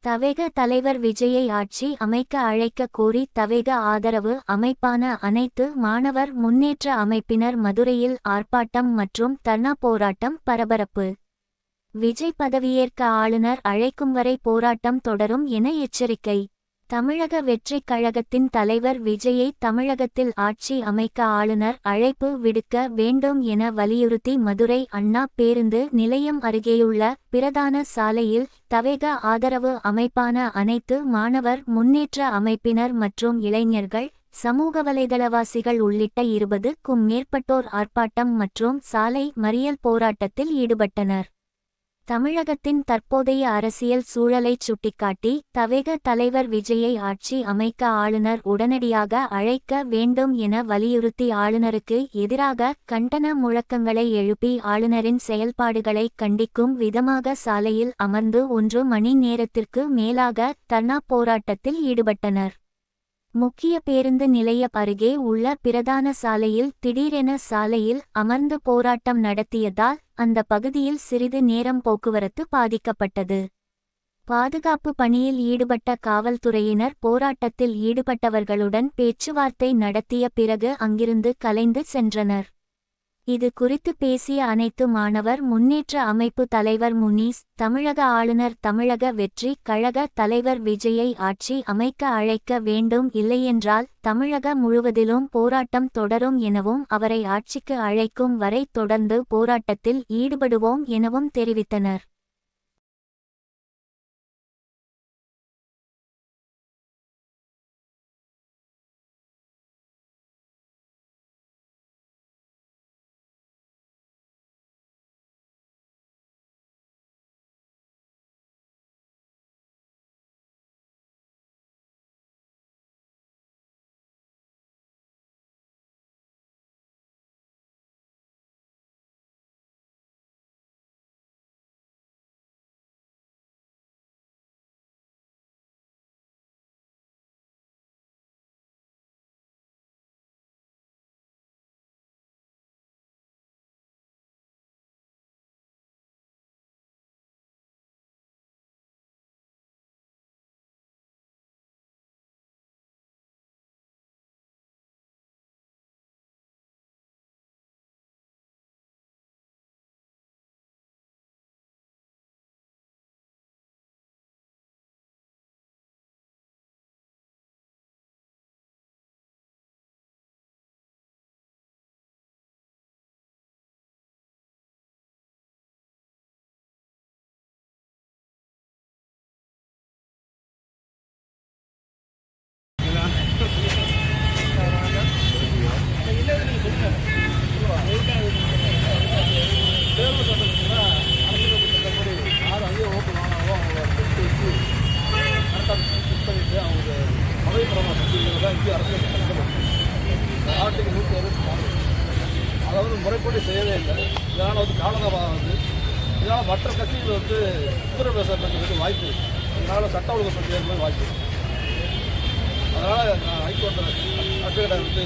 தவேக தலைவர் விஜயை ஆட்சி அமைக்க அழைக்க கோரி தவேக ஆதரவு அமைப்பான அனைத்து மாணவர் முன்னேற்ற அமைப்பினர் மதுரையில் ஆர்ப்பாட்டம் மற்றும் தர்ணா போராட்டம் பரபரப்பு. விஜய் பதவியேற்க ஆளுநர் அழைக்கும் வரை போராட்டம் தொடரும் என எச்சரிக்கை. தமிழக வெற்றிக் கழகத்தின் தலைவர் விஜயை தமிழகத்தில் ஆட்சி அமைக்க ஆளுநர் அழைப்பு விடுக்க வேண்டும் என வலியுறுத்தி மதுரை அண்ணா பேருந்து நிலையம் அருகேயுள்ள பிரதான சாலையில் தவேக ஆதரவு அமைப்பான அனைத்து மாணவர் முன்னேற்ற அமைப்பினர் மற்றும் இளைஞர்கள், சமூக வலைதளவாசிகள் உள்ளிட்ட 20க்கும் மேற்பட்டோர் ஆர்ப்பாட்டம் மற்றும் சாலை மறியல் போராட்டத்தில் ஈடுபட்டனர். தமிழகத்தின் தற்போதைய அரசியல் சூழலைச் சுட்டிக்காட்டி தவேக தலைவர் விஜயை ஆட்சி அமைக்க ஆளுநர் உடனடியாக அழைக்க வேண்டும் என வலியுறுத்தி ஆளுநருக்கு எதிராக கண்டன முழக்கங்களை எழுப்பி ஆளுநரின் செயல்பாடுகளை கண்டிக்கும் விதமாக சாலையில் அமர்ந்து 1 மணி நேரத்திற்கு மேலாக தர்ணா போராட்டத்தில் ஈடுபட்டனர். முக்கிய பேருந்து நிலைய அருகே உள்ள பிரதான சாலையில் திடீரென சாலையில் அமர்ந்து போராட்டம் நடத்தியதால் அந்த பகுதியில் சிறிது நேரம் போக்குவரத்து பாதிக்கப்பட்டது. பாதுகாப்பு பணியில் ஈடுபட்ட காவல்துறையினர் போராட்டத்தில் ஈடுபட்டவர்களுடன் பேச்சுவார்த்தை நடத்திய பிறகு அங்கிருந்து கலைந்து சென்றனர். இது குறித்து பேசிய அனைத்து மாணவர் முன்னேற்ற அமைப்பு தலைவர் முனீஸ், தமிழக ஆளுநர் தமிழக வெற்றி கழக தலைவர் விஜயை ஆட்சி அமைக்க அழைக்க வேண்டும், இல்லையென்றால் தமிழக முழுவதிலும் போராட்டம் தொடரும் எனவும் அவரை ஆட்சிக்கு அழைக்கும் வரை தொடர்ந்து போராட்டத்தில் ஈடுபடுவோம் எனவும் தெரிவித்தனர். அதாவது முறைப்படி செய்யவே இல்லை. இதனால் காலதாமதம் வந்து இதனால் மற்ற கட்சிகள் உத்தரப்பிரதேசத்துக்கு வாய்ப்பு இருக்குது. இதனால் சட்ட ஒழுங்கு பிரச்சனை ஏற்பது வாய்ப்பு இருக்குது. அதனால் நான் ஹைகோர்ட்டில் அட்வொகேட்டை வந்து